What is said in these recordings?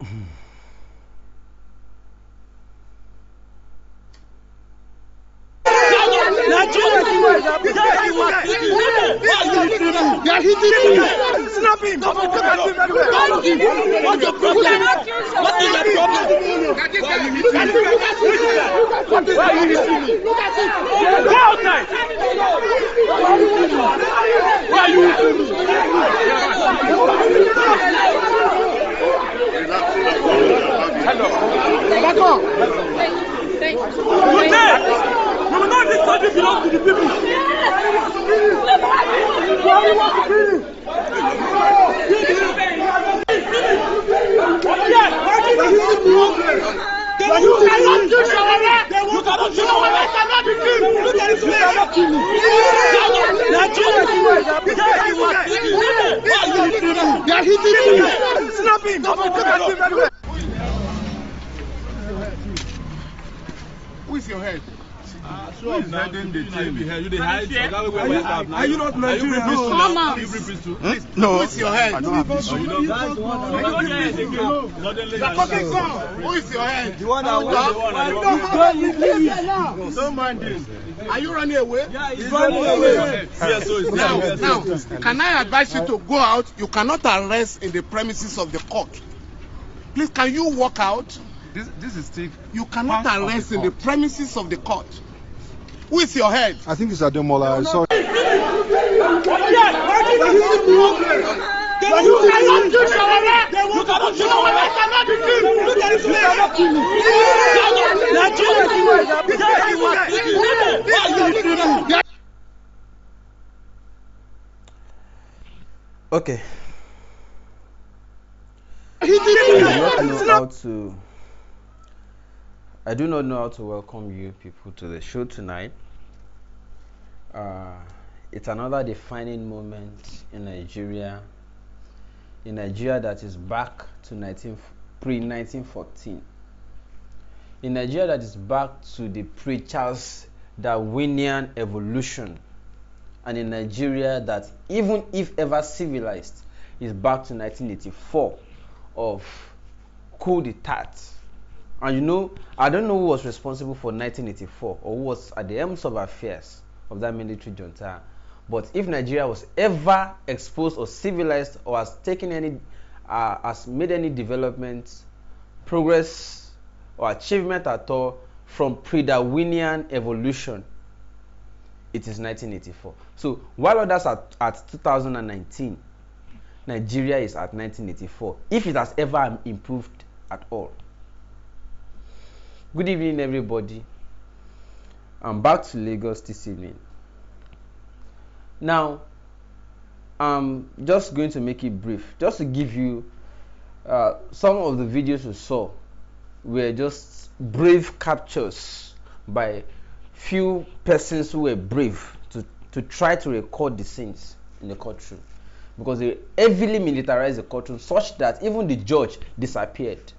Snap him! What's your problem? What is your problem? Go outside! Why are you? Hello. Back on. Thank you. You will not listen to belong to the people. Who is your head? Who is heading the team? Are you not Nigerian? No. Who is your head? I don't have this. Who is your head? The one that don't mind this. Are you running away? Yeah, he's running away. Now, can I advise you to go out? You cannot arrest in the premises of the court. Please, can you walk out? This is still. You cannot arrest in the premises of the court. Who is your head? I think it's Ademola. I saw. Okay. I do not know how to welcome you people to the show tonight. It's another defining moment in Nigeria. In Nigeria that is back to pre-1914. In Nigeria that is back to the pre-Charles Darwinian evolution. And in Nigeria that, even if ever civilized, is back to 1984 of coup d'etat. And you know, I don't know who was responsible for 1984 or who was at the helm of affairs of that military junta. But if Nigeria was ever exposed or civilized or has taken any, has made any development, progress or achievement at all from pre-Darwinian evolution, it is 1984. So while others are at 2019, Nigeria is at 1984, if it has ever improved at all. Good evening, everybody. I'm back to Lagos this evening. Now, I'm just going to make it brief, just to give you some of the videos you saw were just brave captures by few persons who were brave to try to record the scenes in the courtroom, because they heavily militarized the courtroom such that even the judge disappeared.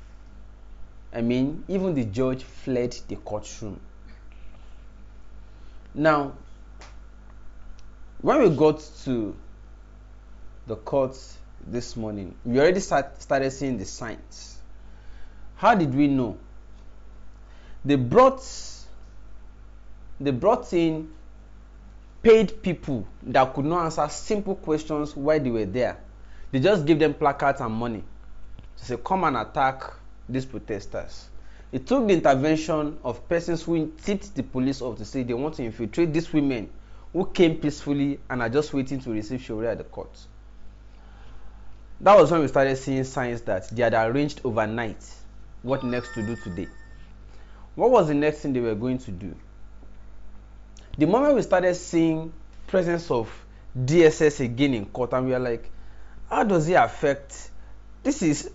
I mean, even the judge fled the courtroom. Now, when we got to the court this morning, we already started seeing the signs. How did we know? They brought in paid people that could not answer simple questions while they were there. They just gave them placards and money to say, come and attack these protesters. It took the intervention of persons who tipped the police off to say they want to infiltrate these women who came peacefully and are just waiting to receive Sowore at the court. That was when we started seeing signs that they had arranged overnight what next to do today. What was the next thing they were going to do? The moment we started seeing presence of DSS again in court, and we are like, how does it affect? This is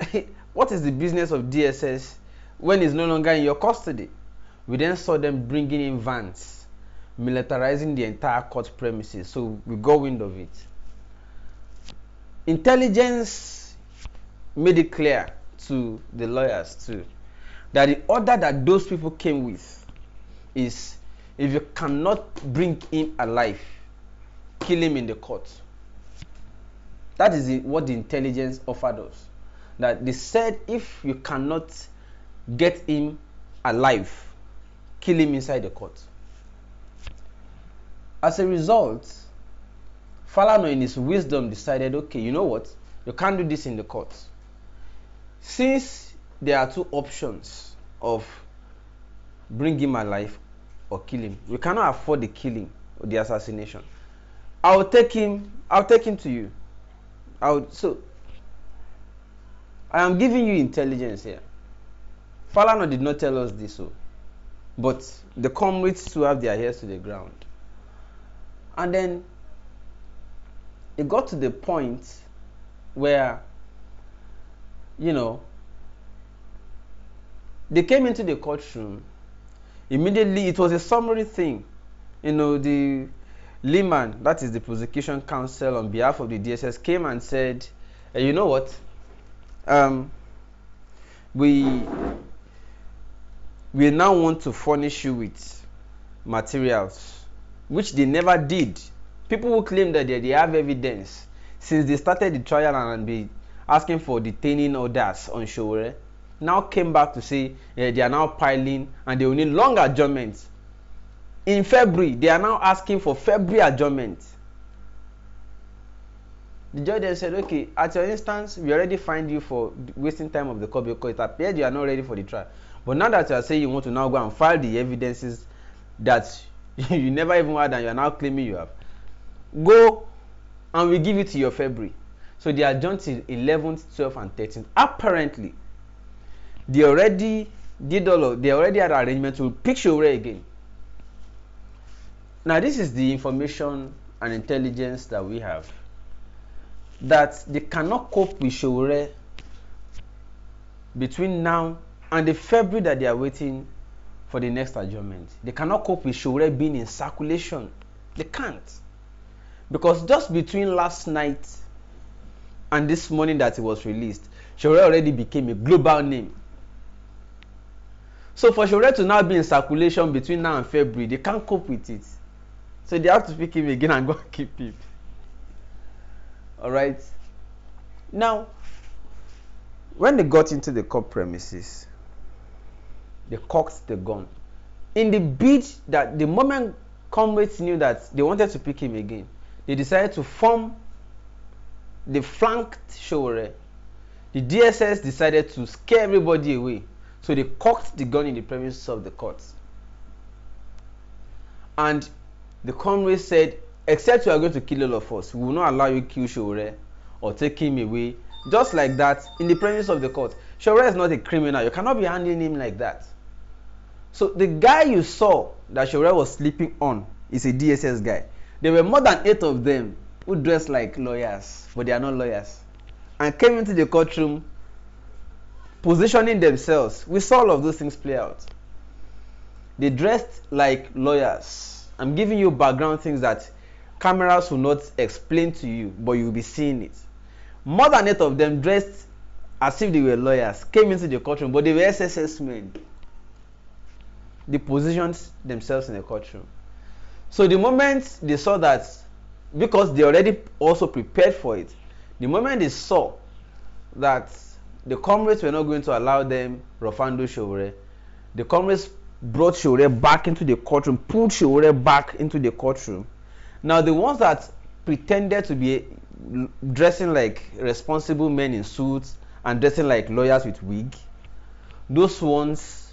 what is the business of DSS when it's no longer in your custody? We then saw them bringing in vans, militarizing the entire court premises. So we got wind of it. Intelligence made it clear to the lawyers too that the order that those people came with is, if you cannot bring him alive, kill him in the court. That is what the intelligence offered us. that they said if you cannot get him alive, kill him inside the court. As a result, Falana in his wisdom decided, okay, you know what? You can't do this in the court. Since there are two options of bring him alive or kill him, we cannot afford the killing or the assassination. I'll take him to you. So I am giving you intelligence here. Falana did not tell us this, but the comrades to have their ears to the ground. And then it got to the point where, you know, they came into the courtroom. Immediately, it was a summary thing. You know, the Lehman, that is the prosecution counsel on behalf of the DSS, came and said, hey, you know what? We now want to furnish you with materials, which they never did. People who claim that they have evidence since they started the trial and be asking for detaining orders on Sowore, now came back to say they are now piling and they will need long adjournments. In February, they are now asking for February adjournment. The judge then said, okay, at your instance, we already fined you for wasting time of the court because it appeared you are not ready for the trial. But now that you are saying you want to now go and file the evidences that you never even had and you are now claiming you have, go and we give it to your February. So they adjourned till 11th, 12th, and 13th. Apparently, they already had an arrangement to pick Sowore again. Now, this is the information and intelligence that we have, that they cannot cope with Sowore between now and the February that they are waiting for the next adjournment. They cannot cope with Sowore being in circulation. They can't. Because just between last night and this morning that it was released, Sowore already became a global name. So for Sowore to now be in circulation between now and February, they can't cope with it. So they have to pick him again and go and keep him. Alright. Now, when they got into the court premises, they cocked the gun. In the bid that the moment comrades knew that they wanted to pick him again, they decided to form, they flanked Sowore. The DSS decided to scare everybody away. So they cocked the gun in the premises of the court. And the comrades said, except you are going to kill all of us, we will not allow you to kill Sowore or take him away. Just like that, in the premises of the court. Sowore is not a criminal. You cannot be handling him like that. So the guy you saw that Sowore was sleeping on is a DSS guy. There were more than 8 of them who dressed like lawyers, but they are not lawyers, and came into the courtroom positioning themselves. We saw all of those things play out. They dressed like lawyers. I'm giving you background things that cameras will not explain to you, but you'll be seeing it. More than 8 of them dressed as if they were lawyers came into the courtroom, but they were SSS men. They positioned themselves in the courtroom. So the moment they saw that, because they already also prepared for it, the moment they saw that the comrades were not going to allow them Rofando Sowore, the comrades brought Sowore back into the courtroom, pulled Sowore back into the courtroom. Now the ones that pretended to be dressing like responsible men in suits and dressing like lawyers with wig, those ones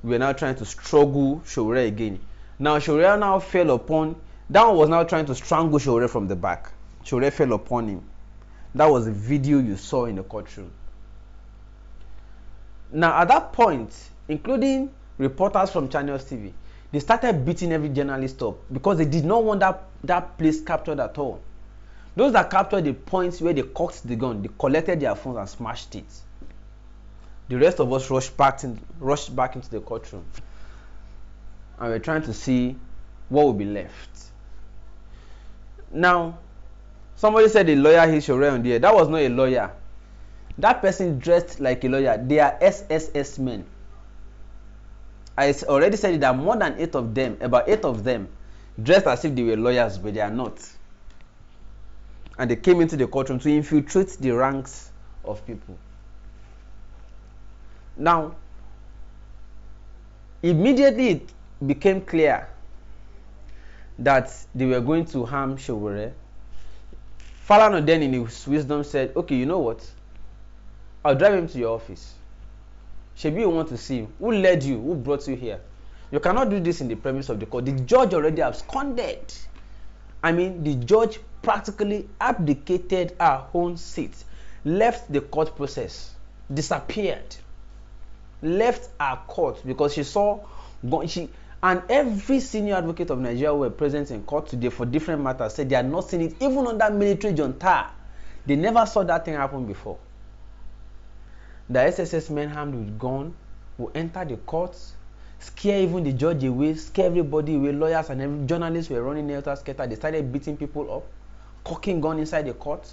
were now trying to struggle Sowore again. Now Sowore now fell upon, that one was now trying to strangle Sowore from the back. Sowore fell upon him. That was the video you saw in the courtroom. Now at that point, including reporters from Channels TV, they started beating every journalist up because they did not want that place captured at all. Those that captured the points where they cocked the gun, they collected their phones and smashed it. The rest of us rushed back into the courtroom, and we're trying to see what will be left. Now, somebody said a lawyer hit Sowore on the air. That was not a lawyer. That person dressed like a lawyer. They are SSS men. I already said that more than 8 of them, about 8 of them, dressed as if they were lawyers, but they are not. And they came into the courtroom to infiltrate the ranks of people. Now, immediately it became clear that they were going to harm Sowore. Falana then in his wisdom said, okay, you know what? I'll drive him to your office. Shebi, you want to see him. Who led you? Who brought you here? You cannot do this in the premise of the court. The judge already absconded. I mean, the judge practically abdicated her own seat, left the court process, disappeared, left her court because she saw, and every senior advocate of Nigeria who were present in court today for different matters said they had not seen it, even under military junta. They never saw that thing happen before. The SSS men armed with gun will enter the courts, scare even the judge away, scare everybody away. Lawyers and every journalists were running helter-skelter. They started beating people up, cocking gun inside the court.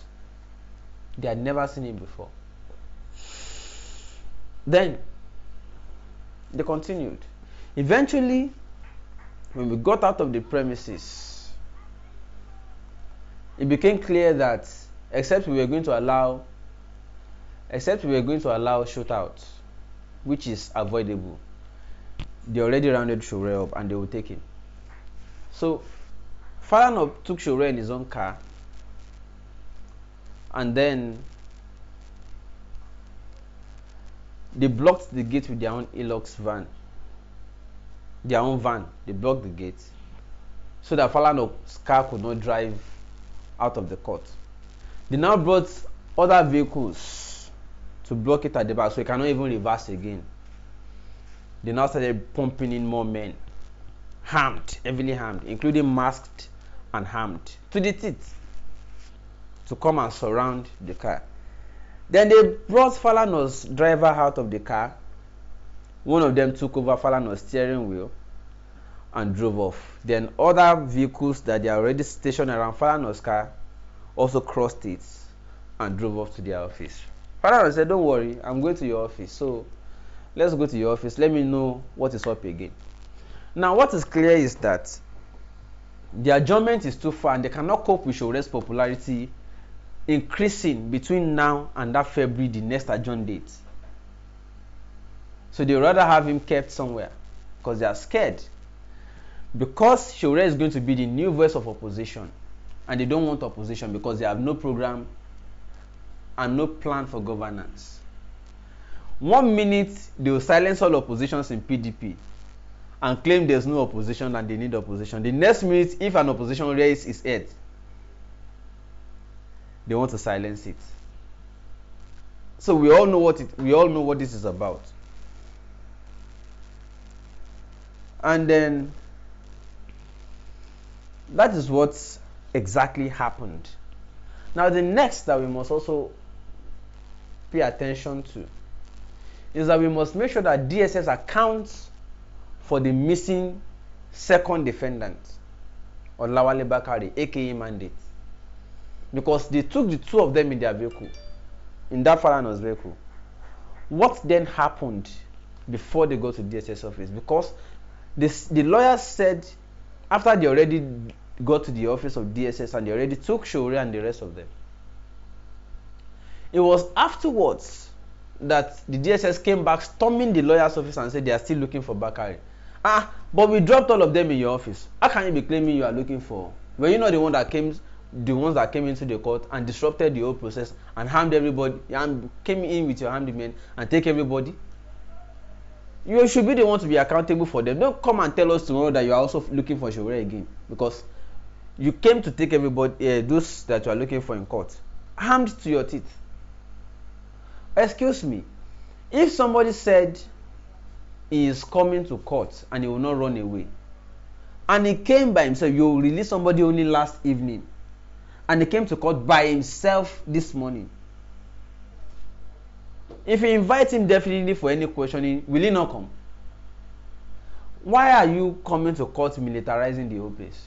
They had never seen it before. Then they continued. Eventually, when we got out of the premises, it became clear that except we were going to allow shootouts, which is avoidable, they already rounded Sowore up and they would take him. So Falana took Sowore in his own car, and then they blocked the gate with their own Hilux van. Their own van. They blocked the gate so that Falana's car could not drive out of the court. They now brought other vehicles to block it at the back so it cannot even reverse again. They now started pumping in more men, armed, heavily armed, including masked and armed to the teeth, to come and surround the car. Then they brought Falana's driver out of the car. One of them took over Falana's steering wheel and drove off. Then other vehicles that they are already stationed around Falana's car also crossed it and drove off to their office. Falana said, don't worry, I'm going to your office. So let's go to your office. Let me know what is up again. Now, what is clear is that the adjournment is too far and they cannot cope with Sowore's popularity increasing between now and that February, the next adjourn date. So they rather have him kept somewhere because they are scared. Because Sowore is going to be the new voice of opposition, and they don't want opposition because they have no program and no plan for governance. 1 minute they will silence all oppositions in PDP and claim there's no opposition and they need opposition. The next minute, if an opposition raises its head, they want to silence it. So we all know what this is about. And then that is what exactly happened. Now the next that we must also pay attention to is that we must make sure that DSS accounts for the missing second defendant, Olawale Bakare, aka Mandate, because they took the two of them in their vehicle, in that Falana's vehicle. What then happened before they go to DSS office? Because the lawyers said after they already got to the office of DSS and they already took Sowore and the rest of them, it was afterwards that the DSS came back storming the lawyer's office and said they are still looking for Bakare. But we dropped all of them in your office. How can you be claiming you are looking for? Were you not the ones that came into the court and disrupted the whole process and harmed everybody and came in with your armed men and take everybody? You should be the one to be accountable for them. Don't come and tell us tomorrow that you are also looking for Sowore again, because you came to take everybody, those that you are looking for in court, armed to your teeth. Excuse me, if somebody said he is coming to court and he will not run away, and he came by himself, you released somebody only last evening, and he came to court by himself this morning. If you invite him definitely for any questioning, will he not come? Why are you coming to court militarizing the whole place?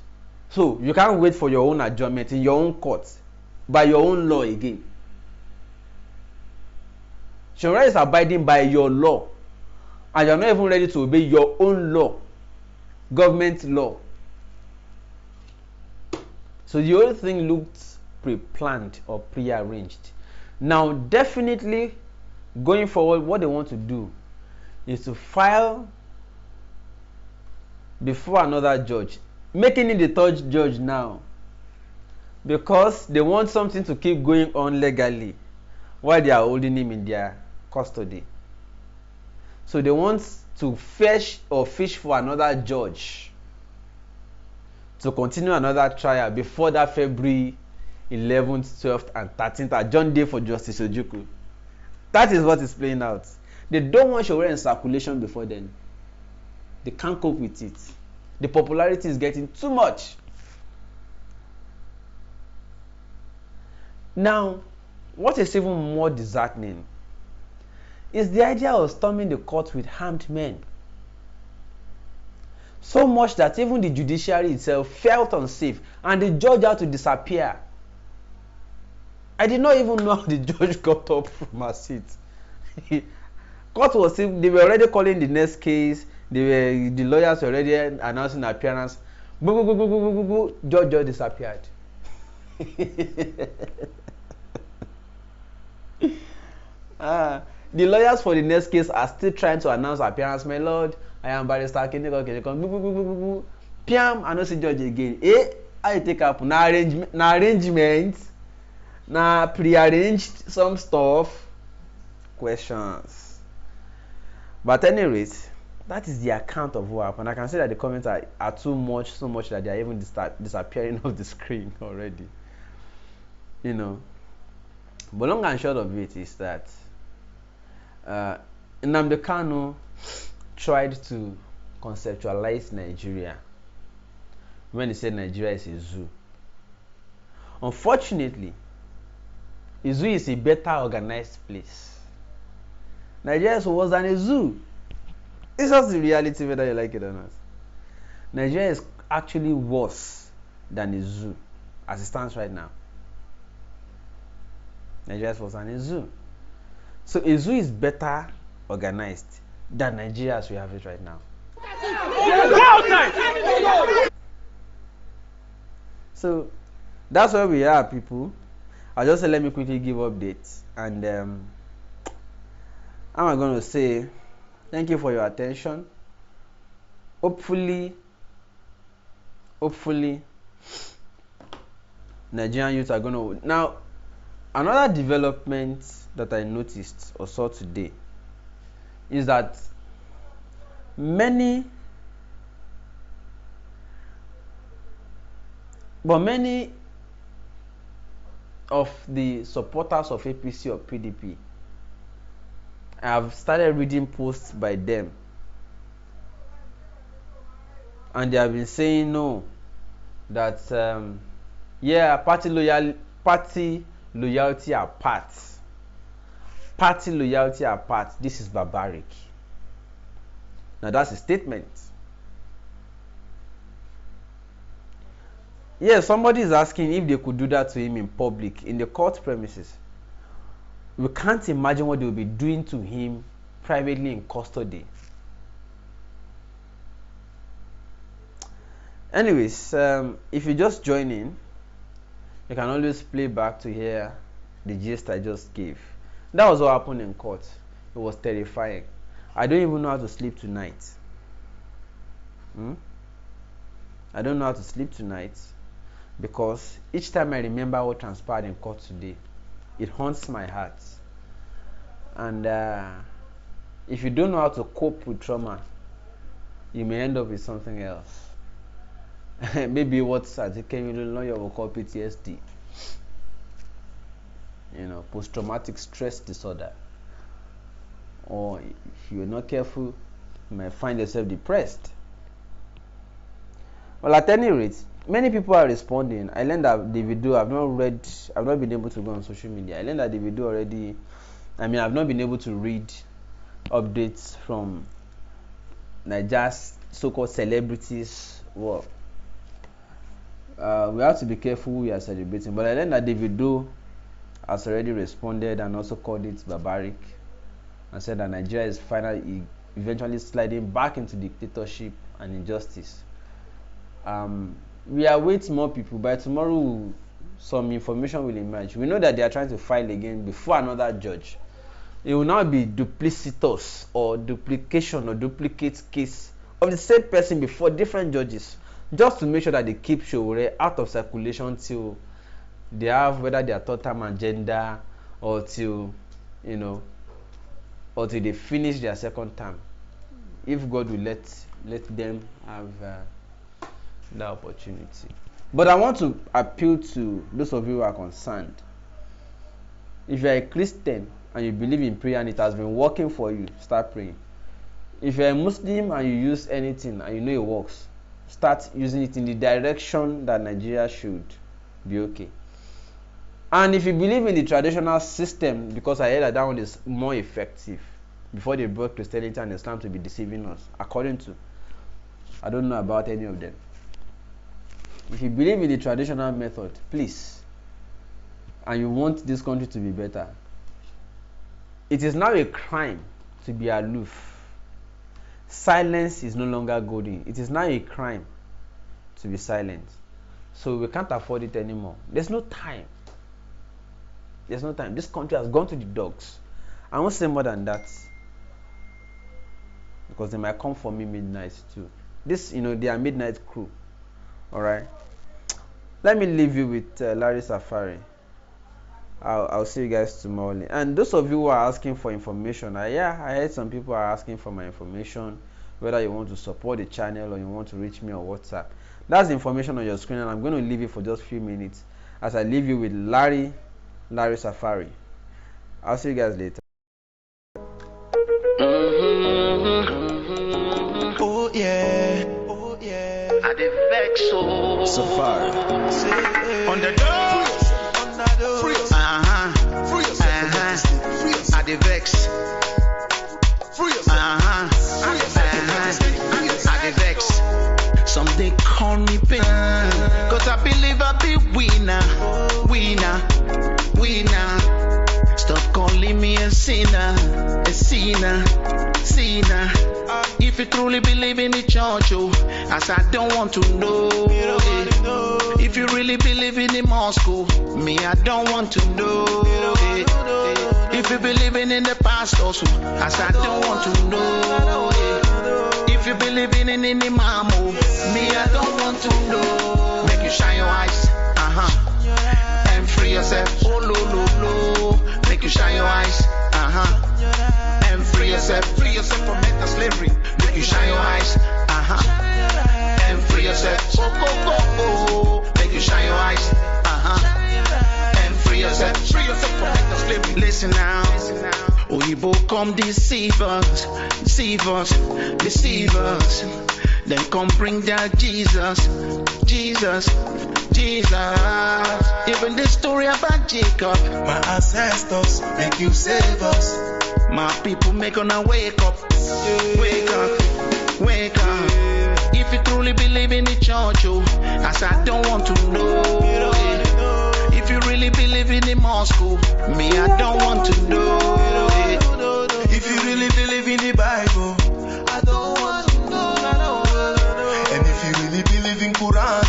So you can't wait for your own adjournment in your own court by your own law again. Sowore is abiding by your law, and you're not even ready to obey your own law, government law. So the whole thing looked pre-planned or pre-arranged. Now, definitely, going forward, what they want to do is to file before another judge, making it the third judge now, because they want something to keep going on legally while they are holding him in their custody. So they want to fetch or fish for another judge to continue another trial before that February 11th, 12th, and 13th adjourned day for Justice Ojukwu. That is what is playing out. They don't want Sowore in circulation before then. They can't cope with it. The popularity is getting too much. Now, what is even more disheartening is the idea of storming the court with armed men. So much that even the judiciary itself felt unsafe and the judge had to disappear. I did not even know how the judge got up from her seat. Court was still, they were already calling the next case. The lawyers were already announcing appearance. Judge just disappeared. The lawyers for the next case are still trying to announce appearance. My lord, I am barrister Keneko. Piam, I don't see judge again. I take up na arrangement, na prearranged some stuff. Questions. But anyways, that is the account of what happened. I can say that the comments are too much, so much that they are even disappearing off the screen already. You know. But long and short of it is that Nnamdi Kanu tried to conceptualize Nigeria when he said Nigeria is a zoo. Unfortunately, a zoo is a better organized place. Nigeria is worse than a zoo. It's just the reality, whether you like it or not. Nigeria is actually worse than a zoo as it stands right now. Nigeria is worse than a zoo. So a zoo is better organized than Nigeria as we have it right now. So that's where we are, people. I'll just say, let me quickly give updates, and I'm going to say thank you for your attention. Hopefully Nigerian youth are going to now. Another development that I noticed or saw today is that many of the supporters of APC or PDP, I have started reading posts by them, and they have been saying no, that yeah, party loyalty apart, this is barbaric. Now that's a statement. Yes, somebody is asking if they could do that to him in public, in the court premises. We can't imagine what they will be doing to him privately in custody. Anyways, if you just join in, you can always play back to hear the gist I just gave. That was what happened in court. It was terrifying. I don't even know how to sleep tonight. I don't know how to sleep tonight because each time I remember what transpired in court today, it haunts my heart. And if you don't know how to cope with trauma, you may end up with something else. Maybe what Adekenyulu lawyer will call PTSD. You know, post-traumatic stress disorder. Or if you're not careful, you might find yourself depressed. Well, at any rate, many people are responding. I learned that the video, I've not been able to go on social media. I learned that the video already, I've not been able to read updates from Nigeria's so-called celebrities. Well, we have to be careful who we are celebrating. But I learned that the video has already responded and also called it barbaric and said that Nigeria is finally, eventually sliding back into dictatorship and injustice. We await more people. By tomorrow, some information will emerge. We know that they are trying to file again before another judge. it will now be duplicitous or duplication or duplicate case of the same person before different judges, just to make sure that they keep Sowore out of circulation till they have whether their third term agenda or till or till they finish their second term, if God will let them have that opportunity. But I want to appeal to those of you who are concerned. If you are a Christian and you believe in prayer and it has been working for you, start praying. If you are a Muslim and you use anything and you know it works, start using it in the direction that Nigeria should be okay. And if you believe in the traditional system, because I heard that one is more effective, before they brought Christianity and Islam to be deceiving us, according to, I don't know about any of them. If you believe in the traditional method, please, and you want this country to be better, it is now a crime to be aloof. Silence is no longer golden. It is now a crime to be silent. So we can't afford it anymore. There's no time. There's no time. This country has gone to the dogs. I won't say more than that, because they might come for me midnight too. This, they are midnight crew. Alright. Let me leave you with Larry Safari. I'll see you guys tomorrow. And those of you who are asking for information, I heard some people are asking for my information, whether you want to support the channel or you want to reach me on WhatsApp. That's the information on your screen, and I'm going to leave you for just a few minutes as I leave you with Larry Safari. I'll see you guys later. Oh yeah. I dey vex so Safari. On the door. Free us. Free us. I dey vex. Free us. I dey vex. Something call me pain, cause I believe I be winner. Stop calling me a sinner. If you truly believe in the church, as I don't want to know. If you really believe in the mosque, me I don't want to know. If you believe in the pastors, as I don't want to know. If you believe in the imam, me I don't want to know. Make you shine your eyes, and free yourself. Oh lo. Make you shine your eyes, and free yourself from mental slavery. Make you shine your eyes, and free yourself. Go. Make you shine your eyes, and free yourself from mental slavery. Listen now. Oyibo come deceive us. Then come bring down Jesus. Even the story about Jacob. My ancestors make you save us. My people make on a wake up. Wake up. If you truly believe in the church, as I don't want to know. If you really believe in the mosque, me I don't want to know. If you really believe in the Bible, I don't want to know. And if you really believe in Quran,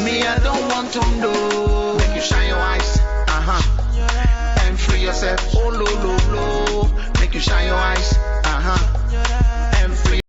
me I don't want to know.